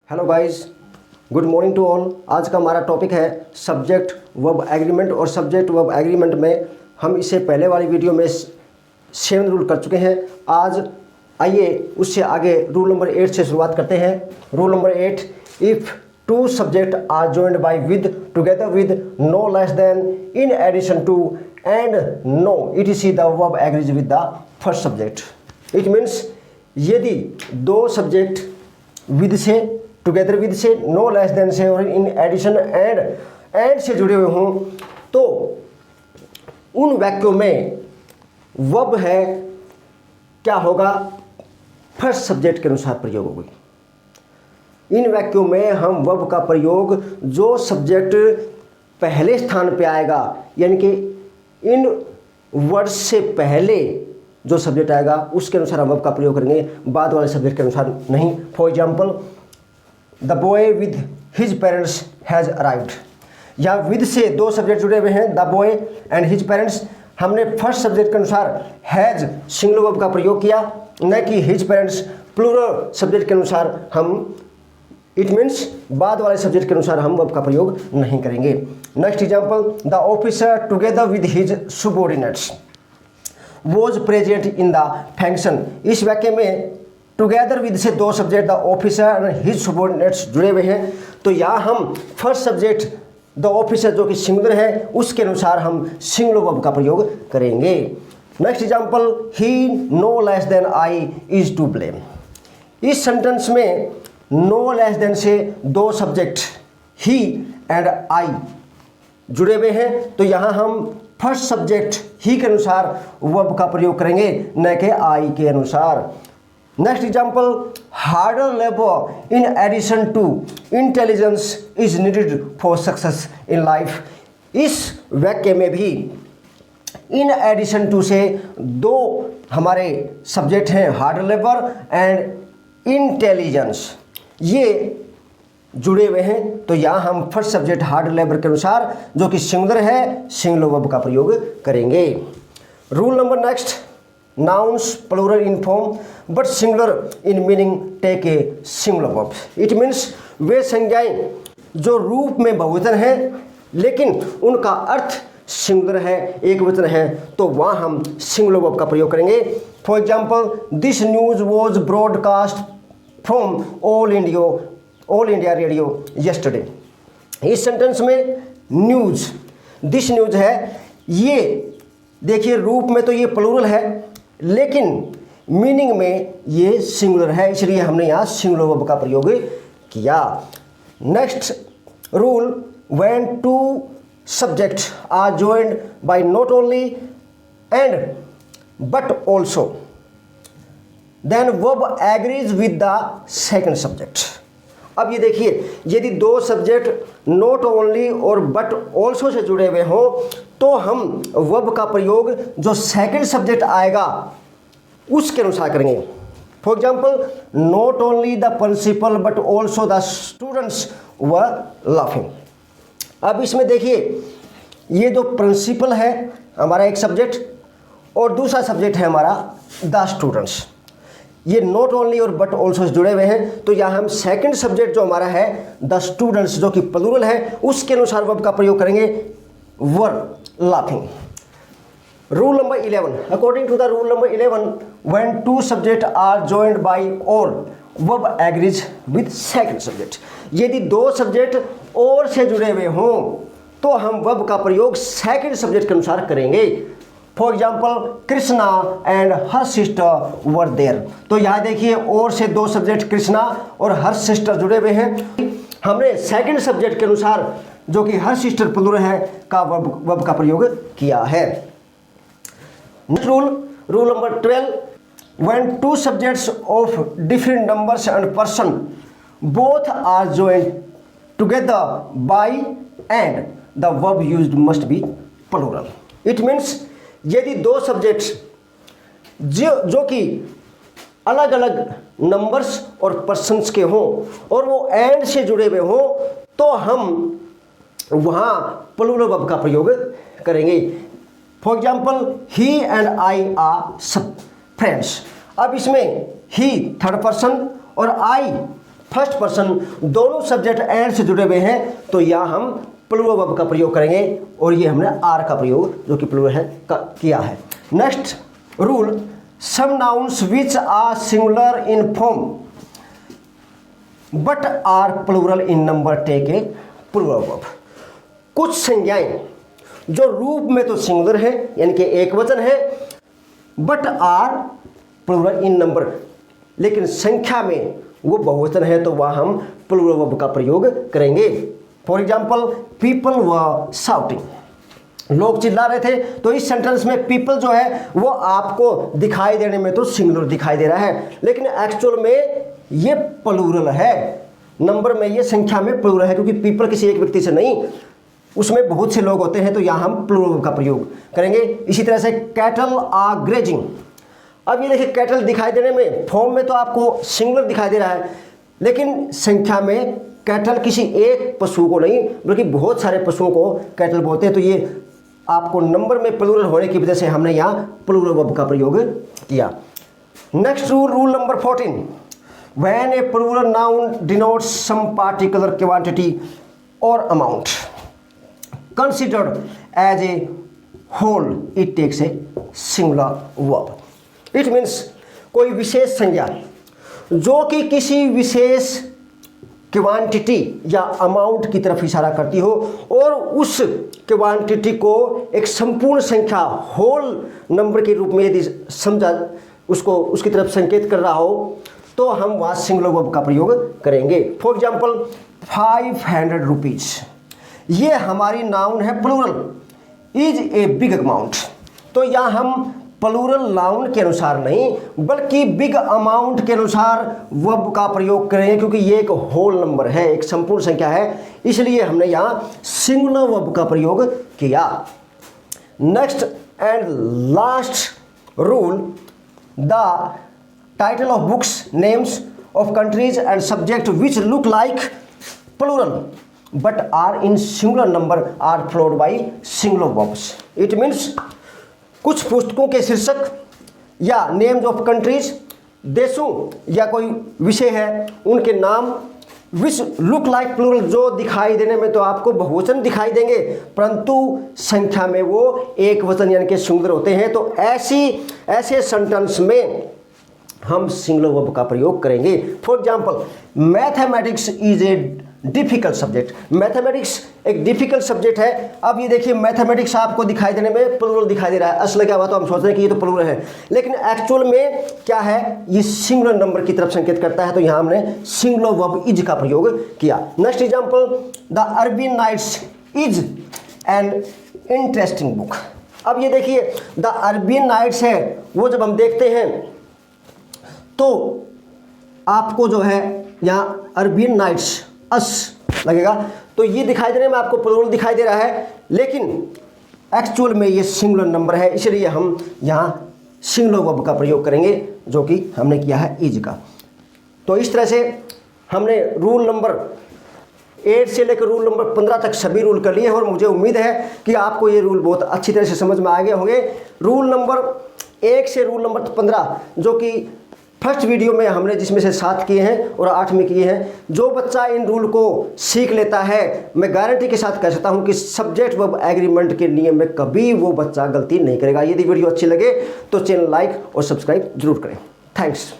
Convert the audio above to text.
Hello guys, good morning to all. आज का हमारा टॉपिक है सब्जेक्ट वर्ब एग्रीमेंट। और सब्जेक्ट वर्ब एग्रीमेंट में हम इसे पहले वाली वीडियो में 7 रूल कर चुके हैं। आज आइए उससे आगे रूल नंबर 8 से शुरुआत करते हैं। Rule number 8, if two subject are joined by with together with no less than in addition to and no etc the verb agrees with the first subject. It means यदि दो subject with से, together with से, no less than से और in addition and से जुड़े हुए हों तो उन वाक्यों में वर्ब है क्या होगा, फर्स्ट सब्जेक्ट के अनुसार प्रयोग होगी। इन वाक्यों में हम वर्ब का प्रयोग जो सब्जेक्ट पहले स्थान पे आएगा, यानी कि इन वर्ड्स से पहले जो सब्जेक्ट आएगा उसके अनुसार हम वर्ब का प्रयोग करेंगे, बाद वाले सब्जेक्ट के अनुसार नहीं। For example, the boy with his parents has arrived. यहाँ विद से दो सब्जेक्ट जुड़े हुए हैं, the boy and his parents. हमने फर्स्ट सब्जेक्ट के अनुसार हैज़ सिंगुलर वर्ब का प्रयोग किया, न कि हिज पेरेंट्स प्लूरल सब्जेक्ट के अनुसार हम, इट मीन्स बाद वाले सब्जेक्ट के अनुसार हम वर्ब का प्रयोग नहीं करेंगे। Next example, the officer together with his subordinates was present in the function. इस वाक्य में टुगेदर विद से दो subject the officer and his subordinates जुड़े हुए हैं, तो यहाँ हम फर्स्ट सब्जेक्ट द ऑफिसर जो कि सिंगुलर है उसके अनुसार हम सिंगुलर वर्ब का प्रयोग करेंगे। Next example, he no less than I is to blame. इस सेंटेंस में नो लेस देन से दो सब्जेक्ट ही एंड आई जुड़े हुए हैं, तो यहाँ हम फर्स्ट सब्जेक्ट ही के अनुसार वर्ब का प्रयोग करेंगे, न कि आई के अनुसार। Next example, harder labour in addition to intelligence is needed for success in life. इस वाक्य में भी इन एडिशन टू से दो हमारे सब्जेक्ट हैं, हार्डर लेबर एंड इंटेलिजेंस, ये जुड़े हुए हैं, तो यहाँ हम फर्स्ट सब्जेक्ट हार्ड लेबर के अनुसार जो कि सिंगुलर है सिंगुलर वर्ब का प्रयोग करेंगे। Rule number next, nouns plural in form but singular in meaning take a singular verb. It means वे संज्ञाएं जो रूप में बहुवचन है लेकिन उनका अर्थ सिंगुलर है, एक वचन है, तो वहाँ हम सिंगुलर वर्ब का प्रयोग करेंगे। For example, this news was broadcast from all India radio yesterday. इस सेंटेंस में न्यूज़, दिस न्यूज़ है, ये देखिए रूप में तो ये प्लूरल है लेकिन मीनिंग में ये सिंगुलर है, इसलिए हमने यहाँ सिंगुलर वर्ब का प्रयोग किया। Next rule, when two subject are joined by not only and but also then verb agrees with the second subject. अब ये देखिए, यदि दो सब्जेक्ट नॉट ओनली और बट ऑल्सो से जुड़े हुए हों तो हम वर्ब का प्रयोग जो सेकंड सब्जेक्ट आएगा उसके अनुसार करेंगे। For example, not only the principal but also the students were laughing. अब इसमें देखिए, ये जो प्रिंसिपल है हमारा एक सब्जेक्ट और दूसरा सब्जेक्ट है हमारा द स्टूडेंट्स, ये नॉट ओनली और बट ऑल्सो से जुड़े हुए हैं, तो यहाँ हम सेकंड सब्जेक्ट जो हमारा है द स्टूडेंट्स जो कि प्लूरल है उसके अनुसार वर्ब का प्रयोग करेंगे, were laughing. Rule number 11, according to the rule number 11, when two subject are joined by or verb agrees with second subject. यदि दो सब्जेक्ट और से जुड़े हुए हों तो हम वर्ब का प्रयोग सेकंड सब्जेक्ट के अनुसार करेंगे। For example, Krishna and her sister were there. तो यहाँ देखिए, और से दो सब्जेक्ट कृष्णा और हर सिस्टर जुड़े हुए हैं, हमने सेकंड सब्जेक्ट के अनुसार जो कि हर सिस्टर प्लूरल है का वर्ब का प्रयोग किया है। Rule number 12, when two subjects of different numbers and person both are joined together by and the verb used must be plural. It means यदि दो सब्जेक्ट्स जो कि अलग अलग नंबर्स और पर्सन्स के हों और वो एंड से जुड़े हुए हों तो हम वहाँ प्लूरल वर्ब का प्रयोग करेंगे। For example, he and I R सब फ्रेंड्स। अब इसमें ही थर्ड पर्सन और आई फर्स्ट पर्सन दोनों सब्जेक्ट एंड से जुड़े हुए हैं तो यहाँ हम प्लूरल वर्ब का प्रयोग करेंगे और ये हमने आर का प्रयोग जो कि प्लूरल है किया है। Next rule, some nouns which are singular in form but are plural in number take a plural verb. कुछ संज्ञाएं जो रूप में तो सिंगुलर है यानी कि एक वचन है, but are plural in number, लेकिन संख्या में वो बहुवचन है तो वह हम प्लूरल वर्ब का प्रयोग करेंगे। For example, people were shouting, लोग चिल्ला रहे थे, तो इस सेंटेंस में पीपल जो है वो आपको दिखाई देने में तो सिंगुलर दिखाई दे रहा है, लेकिन एक्चुअल में ये प्लूरल है, नंबर में ये संख्या में प्लूरल है, क्योंकि पीपल किसी एक व्यक्ति से नहीं, उसमें बहुत से लोग होते हैं तो यहाँ हम प्लूरल का प्रयोग करेंगे। इसी तरह से कैटल आर ग्रेजिंग, अब ये देखिए कैटल दिखाई देने में फॉर्म में तो आपको सिंगुलर दिखाई दे रहा है, लेकिन संख्या में कैटल किसी एक पशु को नहीं बल्कि बहुत सारे पशुओं को कैटल बोलते हैं, तो ये आपको नंबर में प्लूरल होने की वजह से हमने यहाँ प्लूरल वर्ब का प्रयोग किया। Next rule, rule number 14, when a plural noun denotes some particular quantity or amount considered as a whole it takes a singular verb. It means कोई विशेष संज्ञा जो कि किसी विशेष क्वांटिटी या अमाउंट की तरफ इशारा करती हो और उस क्वांटिटी को एक संपूर्ण संख्या होल नंबर के रूप में यदि समझा उसको उसकी तरफ संकेत कर रहा हो तो हम वहाँ सिंगुलर वर्ब का प्रयोग करेंगे। फॉर एग्जाम्पल 500 रुपीज़, ये हमारी नाउन है plural, is a big amount, तो यहाँ हम प्लूरल नाउन के अनुसार नहीं बल्कि बिग अमाउंट के अनुसार वर्ब का प्रयोग करेंगे, क्योंकि ये एक होल नंबर है, एक संपूर्ण संख्या है, इसलिए हमने यहाँ सिंगुलर वर्ब का प्रयोग किया। Next and last rule, the title of books, names of countries and subject which look like plural but are in singular number are followed by singular verbs. It means कुछ पुस्तकों के शीर्षक या names of countries, देशों या कोई विषय है उनके नाम, विच लुक लाइक प्लूरल, जो दिखाई देने में तो आपको बहुवचन दिखाई देंगे परंतु संख्या में वो एक वचन यानी कि सिंगुलर होते हैं, तो ऐसे सेंटेंस में हम सिंगुलर वर्ब का प्रयोग करेंगे। For example, mathematics is a difficult subject, mathematics एक डिफिकल्ट सब्जेक्ट है। अब ये देखिए मैथमेटिक्स आपको दिखाई देने में प्लूरल दिखाई दे रहा है, असल क्या हुआ तो हम सोच रहे हैं कि ये तो प्लूरल है, लेकिन एक्चुअल में क्या है, ये सिंगुलर नंबर की तरफ संकेत करता है, तो यहाँ हमने सिंगुलर वर्ब इज का प्रयोग किया। Next example, the Arabian Nights is an interesting book. अब ये देखिए द अरबियन नाइट्स है वो जब हम देखते हैं तो आपको जो है यहाँ अरबियन नाइट्स अस लगेगा, तो ये दिखाई देने में आपको प्लूरल दिखाई दे रहा है, लेकिन एक्चुअल में ये सिंगुलर नंबर है, इसलिए हम यहाँ सिंगुलर वर्ब का प्रयोग करेंगे जो कि हमने किया है इज का। तो इस तरह से हमने रूल नंबर 8 से लेकर रूल नंबर 15 तक सभी रूल कर लिए और मुझे उम्मीद है कि आपको ये रूल बहुत अच्छी तरह से समझ में आ गए होंगे। रूल नंबर 1 से रूल नंबर 15 जो कि फर्स्ट वीडियो में हमने जिसमें से 7 किए हैं और 8 में किए हैं, जो बच्चा इन रूल को सीख लेता है मैं गारंटी के साथ कह सकता हूं कि सब्जेक्ट वर्ब एग्रीमेंट के नियम में कभी वो बच्चा गलती नहीं करेगा। यदि वीडियो अच्छी लगे तो चैनल लाइक और सब्सक्राइब जरूर करें। थैंक्स।